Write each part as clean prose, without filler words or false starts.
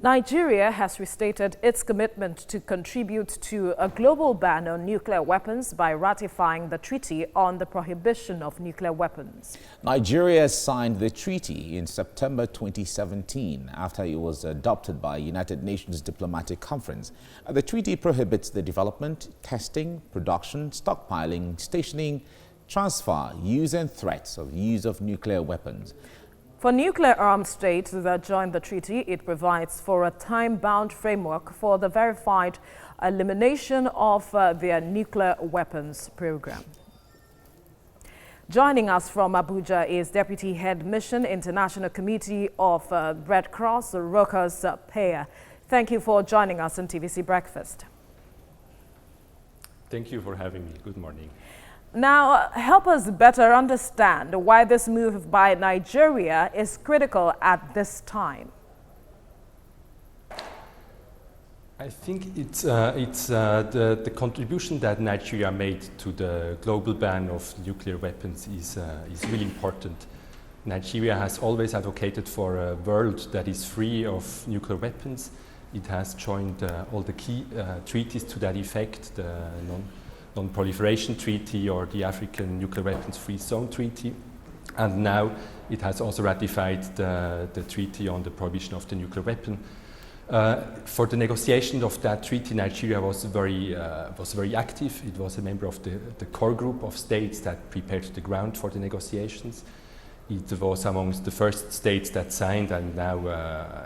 Nigeria has restated its commitment to contribute to a global ban on nuclear weapons by ratifying the Treaty on the Prohibition of Nuclear Weapons. Nigeria signed the treaty in September 2017 after it was adopted by United Nations Diplomatic Conference. The treaty prohibits the development, testing, production, stockpiling, stationing, transfer, use and threats of use of nuclear weapons. For nuclear-armed states that join the treaty, it provides for a time-bound framework for the verified elimination of their nuclear weapons program. Joining us from Abuja is Deputy Head Mission International Committee of Red Cross, Rochas Peah. Thank you for joining us on TVC Breakfast. Thank you for having me. Good morning. Now, help us better understand why this move by Nigeria is critical at this time. I think it's the contribution that Nigeria made to the global ban of nuclear weapons is really important. Nigeria has always advocated for a world that is free of nuclear weapons. It has joined all the key treaties to that effect, the Non-Proliferation Treaty or the African Nuclear Weapons Free Zone Treaty. And now it has also ratified the Treaty on the Prohibition of the Nuclear Weapon. For the negotiation of that treaty, Nigeria was very active. It was a member of the core group of states that prepared the ground for the negotiations. It was amongst the first states that signed, and now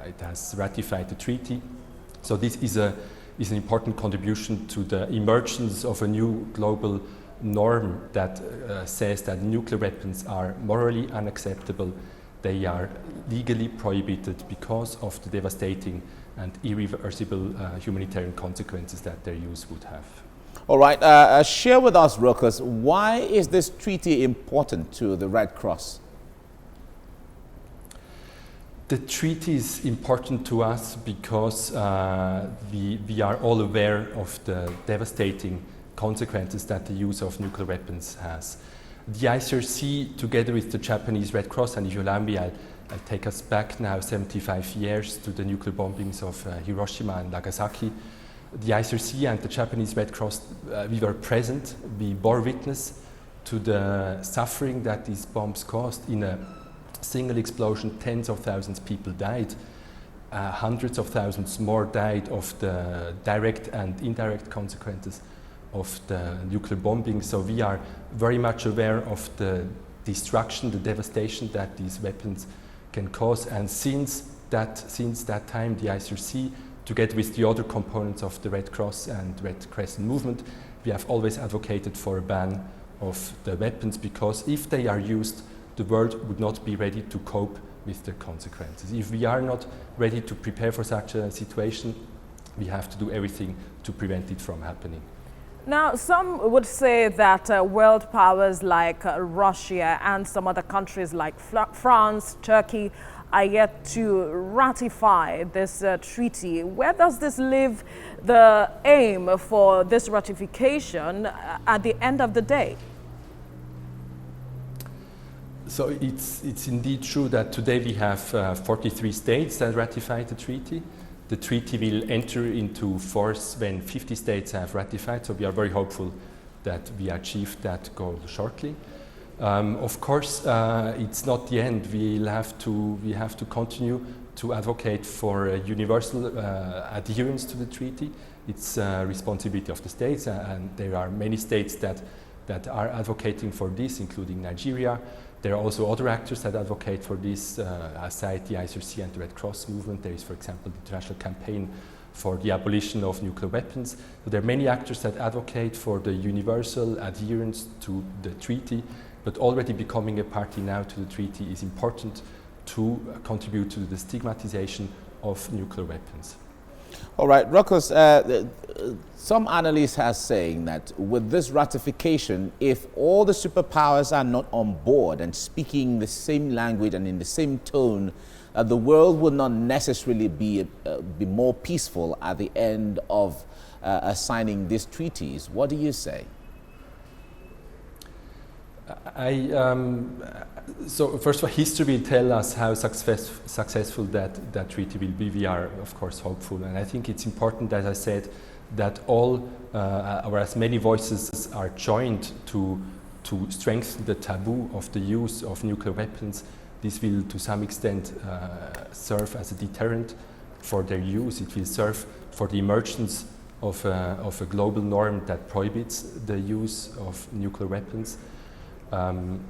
it has ratified the treaty. So this is an important contribution to the emergence of a new global norm that says that nuclear weapons are morally unacceptable. They are legally prohibited because of the devastating and irreversible humanitarian consequences that their use would have. All right, share with us, Rochas, why is this treaty important to the Red Cross? The treaty is important to us because we are all aware of the devastating consequences that the use of nuclear weapons has. The ICRC, together with the Japanese Red Cross, and if you allow me, I'll take us back now 75 years to the nuclear bombings of Hiroshima and Nagasaki. The ICRC and the Japanese Red Cross, we were present, we bore witness to the suffering that these bombs caused. In a single explosion, tens of thousands of people died. Hundreds of thousands more died of the direct and indirect consequences of the nuclear bombing. So we are very much aware of the destruction, the devastation that these weapons can cause. And since that time, the ICRC, together with the other components of the Red Cross and Red Crescent movement, we have always advocated for a ban of the weapons, because if they are used, the world would not be ready to cope with the consequences. If we are not ready to prepare for such a situation, we have to do everything to prevent it from happening. Now, some would say that world powers like Russia and some other countries like France, Turkey are yet to ratify this treaty. Where does this leave the aim for this ratification at the end of the day? So it's indeed true that today we have 43 states that ratified the treaty. The treaty will enter into force when 50 states have ratified, so we are very hopeful that we achieve that goal shortly. Of course, it's not the end. We have to continue to advocate for universal adherence to the treaty. It's a responsibility of the states, and there are many states that are advocating for this, including Nigeria. There are also other actors that advocate for this, aside the ICRC and the Red Cross movement. There is, for example, the International Campaign for the Abolition of Nuclear Weapons. So there are many actors that advocate for the universal adherence to the treaty, but already becoming a party now to the treaty is important to contribute to the stigmatization of nuclear weapons. All right, Rochas, some analysts are saying that with this ratification, if all the superpowers are not on board and speaking the same language and in the same tone, the world will not necessarily be more peaceful at the end of signing these treaties. What do you say? So first of all, history will tell us how successful that treaty will be. We are, of course, hopeful. And I think it's important, as I said, that all, or as many voices are joined to strengthen the taboo of the use of nuclear weapons. This will, to some extent, serve as a deterrent for their use. It will serve for the emergence of a global norm that prohibits the use of nuclear weapons. And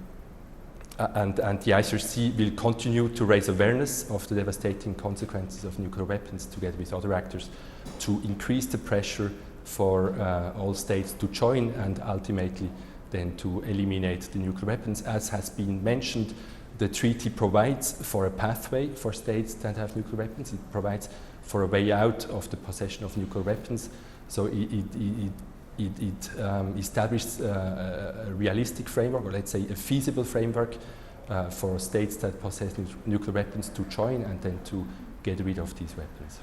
the ICRC will continue to raise awareness of the devastating consequences of nuclear weapons together with other actors to increase the pressure for all states to join and ultimately then to eliminate the nuclear weapons. As has been mentioned, the treaty provides for a pathway for states that have nuclear weapons. It provides for a way out of the possession of nuclear weapons. So it establishes a realistic framework, or let's say a feasible framework for states that possess nuclear weapons to join and then to get rid of these weapons.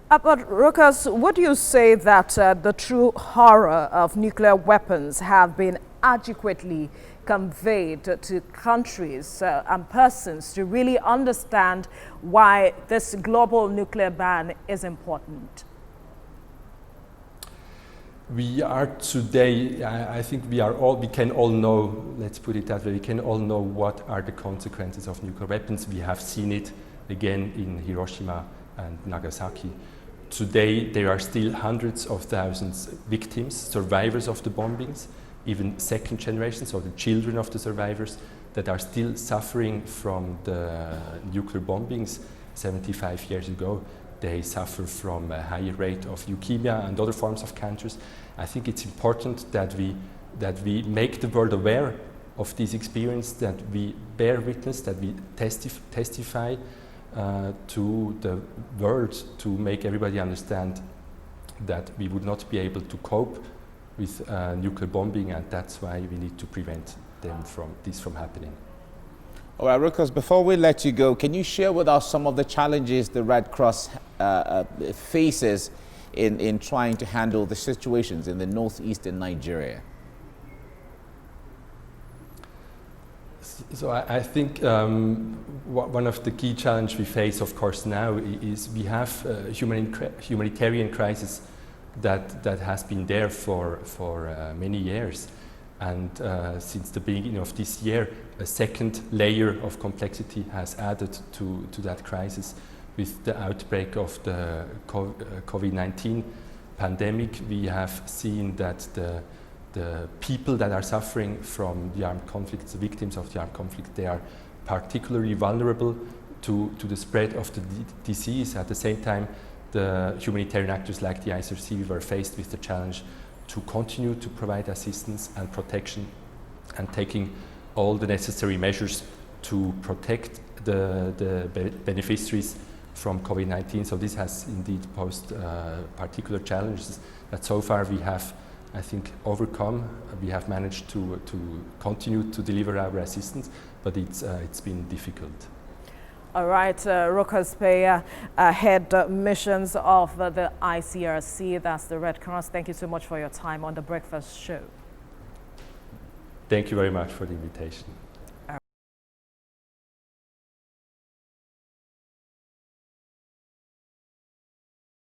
But Rokas, would you say that the true horror of nuclear weapons have been adequately conveyed to countries and persons to really understand why this global nuclear ban is important? We are today, I think we can all know, let's put it that way, we can all know what are the consequences of nuclear weapons. We have seen it again in Hiroshima and Nagasaki. Today there are still hundreds of thousands of victims, survivors of the bombings, even second generation, so the children of the survivors that are still suffering from the nuclear bombings 75 years ago. They suffer from a higher rate of leukemia and other forms of cancers. I think it's important that we make the world aware of this experience, that we bear witness, that we testify to the world to make everybody understand that we would not be able to cope with nuclear bombing, and that's why we need to prevent this from happening. All right, Rokas, before we let you go, can you share with us some of the challenges the Red Cross faces in trying to handle the situations in the northeastern Nigeria? So I think one of the key challenges we face, of course, now is we have a humanitarian crisis that has been there for many years. And since the beginning of this year, a second layer of complexity has added to that crisis. With the outbreak of the COVID-19 pandemic, we have seen that the people that are suffering from the armed conflicts, the victims of the armed conflict, they are particularly vulnerable to the spread of the disease. At the same time, the humanitarian actors like the ICRC were faced with the challenge to continue to provide assistance and protection and taking all the necessary measures to protect the beneficiaries from COVID-19. So this has indeed posed particular challenges that so far we have, I think, overcome. We have managed to continue to deliver our assistance, but it's been difficult. All right, Rokas Paya, head missions of the ICRC, that's the Red Cross. Thank you so much for your time on The Breakfast Show. Thank you very much for the invitation.